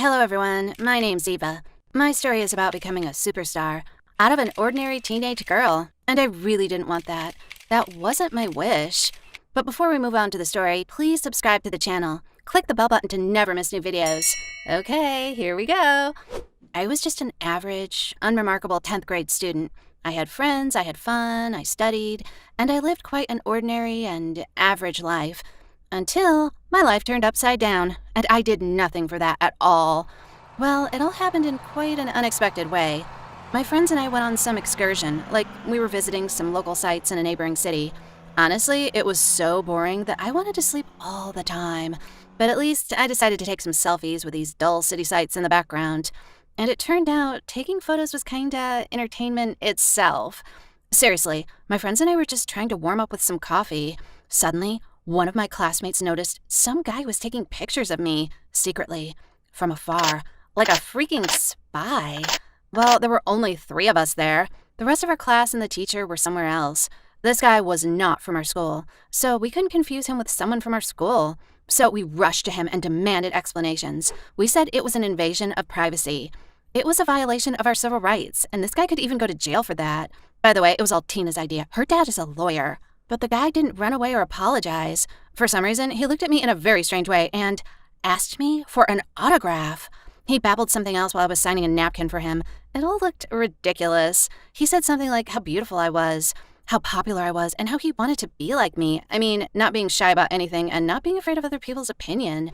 Hello everyone, my name's Eva. My story is about becoming a superstar out of an ordinary teenage girl, and I really didn't want that. That wasn't my wish. But before we move on to the story, please subscribe to the channel. Click the bell button to never miss new videos. Okay, here we go. I was just an average, unremarkable 10th grade student. I had friends, I had fun, I studied, and I lived quite an ordinary and average life. Until my life turned upside down, and I did nothing for that at all. Well, it all happened in quite an unexpected way. My friends and I went on some excursion, like we were visiting some local sites in a neighboring city. Honestly, it was so boring that I wanted to sleep all the time. But at least I decided to take some selfies with these dull city sights in the background. And it turned out taking photos was kinda entertainment itself. Seriously, my friends and I were just trying to warm up with some coffee. Suddenly, one of my classmates noticed some guy was taking pictures of me, secretly, from afar, like a freaking spy. Well, there were only 3 of us there. The rest of our class and the teacher were somewhere else. This guy was not from our school, so we couldn't confuse him with someone from our school. So we rushed to him and demanded explanations. We said it was an invasion of privacy. It was a violation of our civil rights, and this guy could even go to jail for that. By the way, it was all Tina's idea. Her dad is a lawyer. But the guy didn't run away or apologize. For some reason, he looked at me in a very strange way and asked me for an autograph. He babbled something else while I was signing a napkin for him. It all looked ridiculous. He said something like how beautiful I was, how popular I was, and how he wanted to be like me. I mean, not being shy about anything and not being afraid of other people's opinion.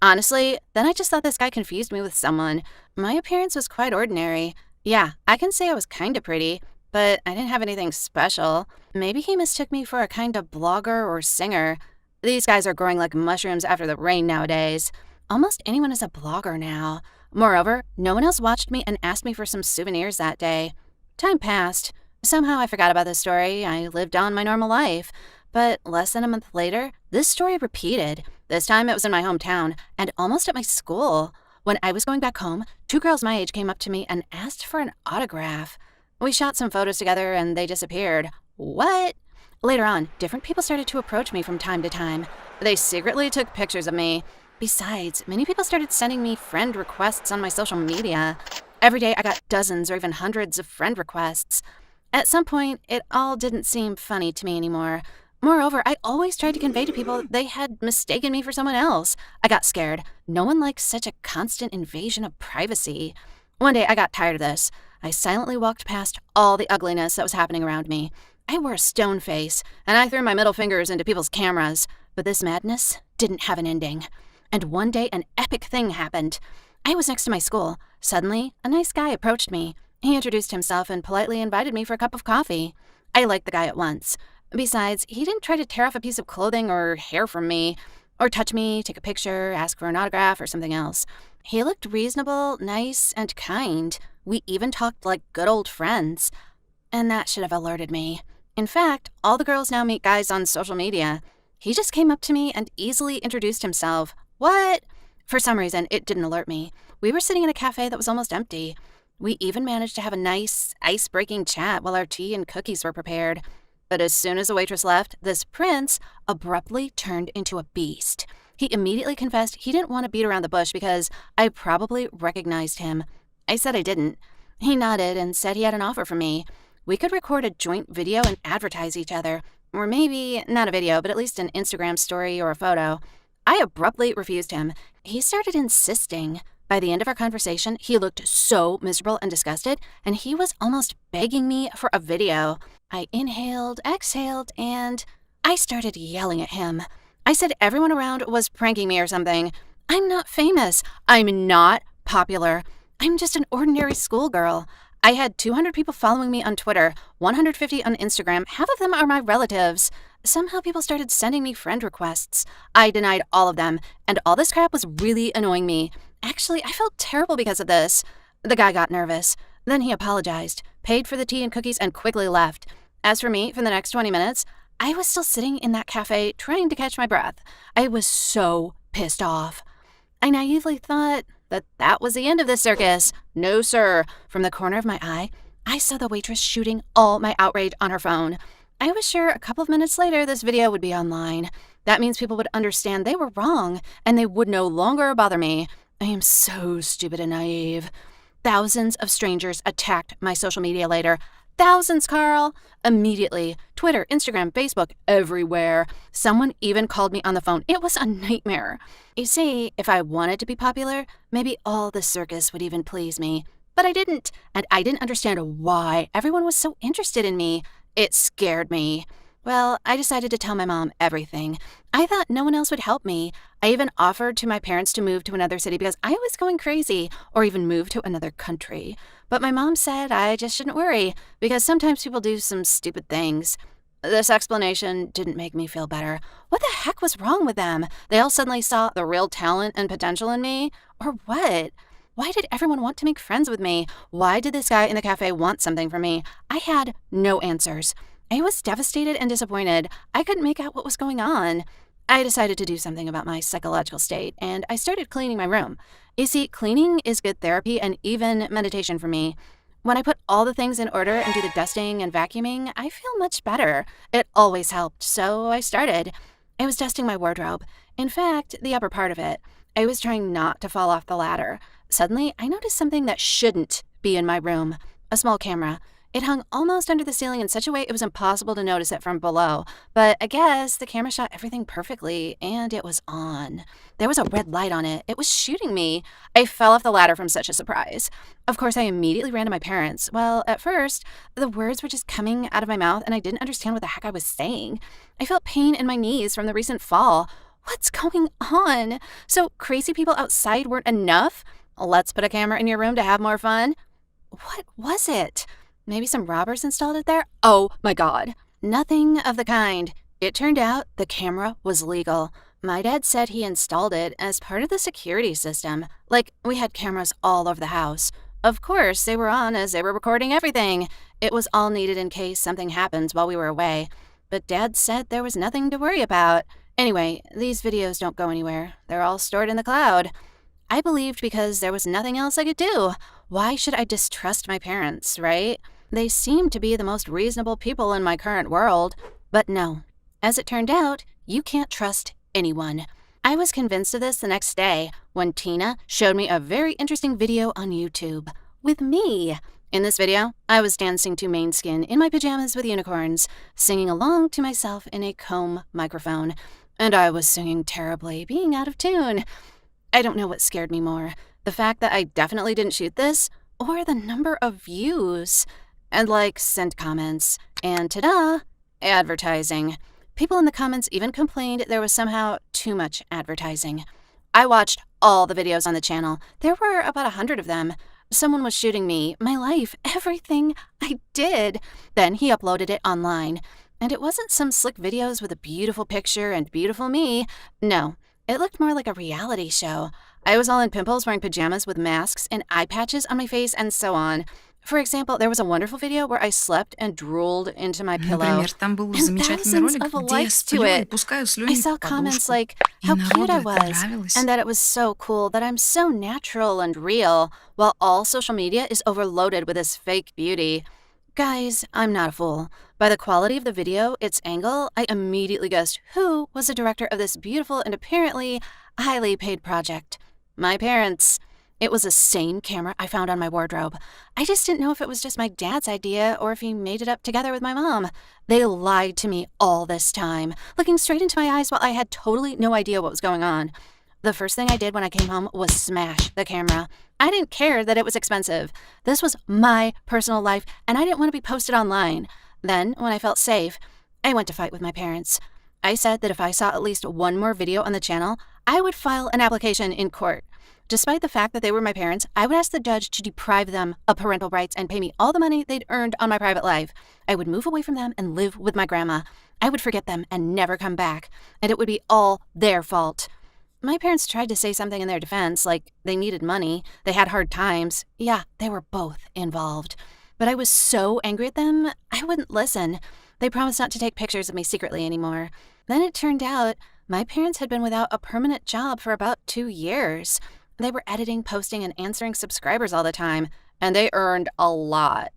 Honestly, then I just thought this guy confused me with someone. My appearance was quite ordinary. Yeah, I can say I was kinda pretty, but I didn't have anything special. Maybe he mistook me for a kind of blogger or singer. These guys are growing like mushrooms after the rain nowadays. Almost anyone is a blogger now. Moreover, no one else watched me and asked me for some souvenirs that day. Time passed. Somehow I forgot about this story. I lived on my normal life. But less than a month later, this story repeated. This time it was in my hometown and almost at my school. When I was going back home, 2 girls my age came up to me and asked for an autograph. We shot some photos together and they disappeared. What? Later on, different people started to approach me from time to time. They secretly took pictures of me. Besides, many people started sending me friend requests on my social media. Every day I got dozens or even hundreds of friend requests. At some point, it all didn't seem funny to me anymore. Moreover, I always tried to convey to people they had mistaken me for someone else. I got scared. No one likes such a constant invasion of privacy. One day I got tired of this. I silently walked past all the ugliness that was happening around me. I wore a stone face, and I threw my middle fingers into people's cameras. But this madness didn't have an ending. And one day, an epic thing happened. I was next to my school. Suddenly, a nice guy approached me. He introduced himself and politely invited me for a cup of coffee. I liked the guy at once. Besides, he didn't try to tear off a piece of clothing or hair from me, or touch me, take a picture, ask for an autograph, or something else. He looked reasonable, nice, and kind. We even talked like good old friends. And that should have alerted me. In fact, all the girls now meet guys on social media. He just came up to me and easily introduced himself. What? For some reason, it didn't alert me. We were sitting in a cafe that was almost empty. We even managed to have a nice, ice-breaking chat while our tea and cookies were prepared. But as soon as the waitress left, this prince abruptly turned into a beast. He immediately confessed he didn't want to beat around the bush because I probably recognized him. I said I didn't. He nodded and said he had an offer for me. We could record a joint video and advertise each other. Or maybe, not a video, but at least an Instagram story or a photo. I abruptly refused him. He started insisting. By the end of our conversation, he looked so miserable and disgusted, and he was almost begging me for a video. I inhaled, exhaled, and I started yelling at him. I said everyone around was pranking me or something. I'm not famous. I'm not popular. I'm just an ordinary schoolgirl. I had 200 people following me on Twitter, 150 on Instagram. Half of them are my relatives. Somehow people started sending me friend requests. I denied all of them, and all this crap was really annoying me. Actually, I felt terrible because of this. The guy got nervous. Then he apologized, paid for the tea and cookies, and quickly left. As for me, for the next 20 minutes, I was still sitting in that cafe trying to catch my breath. I was so pissed off. I naively thought that was the end of this circus. No, sir. From the corner of my eye, I saw the waitress shooting all my outrage on her phone. I was sure a couple of minutes later this video would be online. That means people would understand they were wrong, and they would no longer bother me. I am so stupid and naive. Thousands of strangers attacked my social media later. Thousands, Carl! Immediately. Twitter, Instagram, Facebook, everywhere. Someone even called me on the phone. It was a nightmare. You see, if I wanted to be popular, maybe all the circus would even please me. But I didn't, and I didn't understand why everyone was so interested in me. It scared me. Well, I decided to tell my mom everything. I thought no one else would help me. I even offered to my parents to move to another city because I was going crazy, or even move to another country. But my mom said I just shouldn't worry, because sometimes people do some stupid things. This explanation didn't make me feel better. What the heck was wrong with them? They all suddenly saw the real talent and potential in me? Or what? Why did everyone want to make friends with me? Why did this guy in the cafe want something from me? I had no answers. I was devastated and disappointed. I couldn't make out what was going on. I decided to do something about my psychological state, and I started cleaning my room. You see, cleaning is good therapy and even meditation for me. When I put all the things in order and do the dusting and vacuuming, I feel much better. It always helped, so I started. I was dusting my wardrobe. In fact, the upper part of it. I was trying not to fall off the ladder. Suddenly, I noticed something that shouldn't be in my room. A small camera. It hung almost under the ceiling in such a way it was impossible to notice it from below. But I guess the camera shot everything perfectly, and it was on. There was a red light on it. It was shooting me. I fell off the ladder from such a surprise. Of course, I immediately ran to my parents. Well, at first, the words were just coming out of my mouth, and I didn't understand what the heck I was saying. I felt pain in my knees from the recent fall. What's going on? So crazy people outside weren't enough? Let's put a camera in your room to have more fun? What was it? Maybe some robbers installed it there? Oh my God. Nothing of the kind. It turned out the camera was legal. My dad said he installed it as part of the security system. Like, we had cameras all over the house. Of course, they were on as they were recording everything. It was all needed in case something happens while we were away. But Dad said there was nothing to worry about. Anyway, these videos don't go anywhere. They're all stored in the cloud. I believed because there was nothing else I could do. Why should I distrust my parents, right? They seemed to be the most reasonable people in my current world. But no. As it turned out, you can't trust anyone. I was convinced of this the next day when Tina showed me a very interesting video on YouTube. With me. In this video, I was dancing to Mainskin in my pajamas with unicorns, singing along to myself in a comb microphone. And I was singing terribly, being out of tune. I don't know what scared me more, the fact that I definitely didn't shoot this, or the number of views. And likes and comments. And ta-da! Advertising. People in the comments even complained there was somehow too much advertising. I watched all the videos on the channel. There were about 100 of them. Someone was shooting me, my life, everything I did. Then he uploaded it online. And it wasn't some slick videos with a beautiful picture and beautiful me. No, it looked more like a reality show. I was all in pimples wearing pajamas with masks and eye patches on my face and so on. For example, there was a wonderful video where I slept and drooled into my pillow. Например, там был And замечательный thousands ролик, of где я likes to сплю и it. пускаю I слюни saw в comments подушку. like И how cute I народу это was, нравилось. and that it was so cool, that I'm so natural and real, while all social media is overloaded with this fake beauty. Guys, I'm not a fool. By the quality of the video, its angle, I immediately guessed who was the director of this beautiful and apparently highly paid project. My parents. It was the same camera I found on my wardrobe. I just didn't know if it was just my dad's idea or if he made it up together with my mom. They lied to me all this time, looking straight into my eyes while I had totally no idea what was going on. The first thing I did when I came home was smash the camera. I didn't care that it was expensive. This was my personal life, and I didn't want to be posted online. Then, when I felt safe, I went to fight with my parents. I said that if I saw at least one more video on the channel, I would file an application in court. Despite the fact that they were my parents, I would ask the judge to deprive them of parental rights and pay me all the money they'd earned on my private life. I would move away from them and live with my grandma. I would forget them and never come back, and it would be all their fault. My parents tried to say something in their defense, like they needed money, they had hard times. Yeah, they were both involved. But I was so angry at them, I wouldn't listen. They promised not to take pictures of me secretly anymore. Then it turned out my parents had been without a permanent job for about 2 years. They were editing, posting, and answering subscribers all the time, and they earned a lot.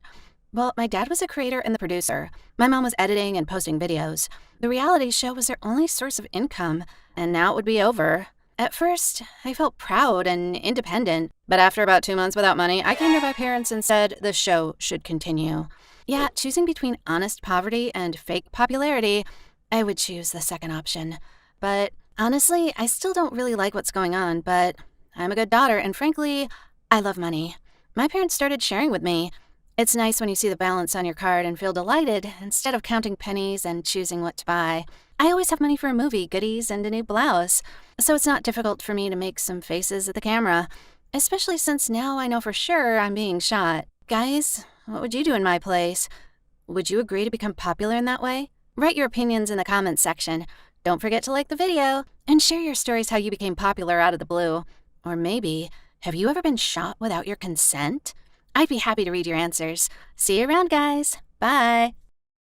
Well, my dad was a creator and the producer. My mom was editing and posting videos. The reality show was their only source of income, and now it would be over. At first, I felt proud and independent, but after about 2 months without money, I came to my parents and said the show should continue. Yeah, choosing between honest poverty and fake popularity, I would choose the second option. But honestly, I still don't really like what's going on, but I'm a good daughter, and frankly, I love money. My parents started sharing with me. It's nice when you see the balance on your card and feel delighted instead of counting pennies and choosing what to buy. I always have money for a movie, goodies, and a new blouse, so it's not difficult for me to make some faces at the camera, especially since now I know for sure I'm being shot. Guys, what would you do in my place? Would you agree to become popular in that way? Write your opinions in the comments section. Don't forget to like the video and share your stories how you became popular out of the blue. Or maybe, have you ever been shot without your consent? I'd be happy to read your answers. See you around, guys. Bye.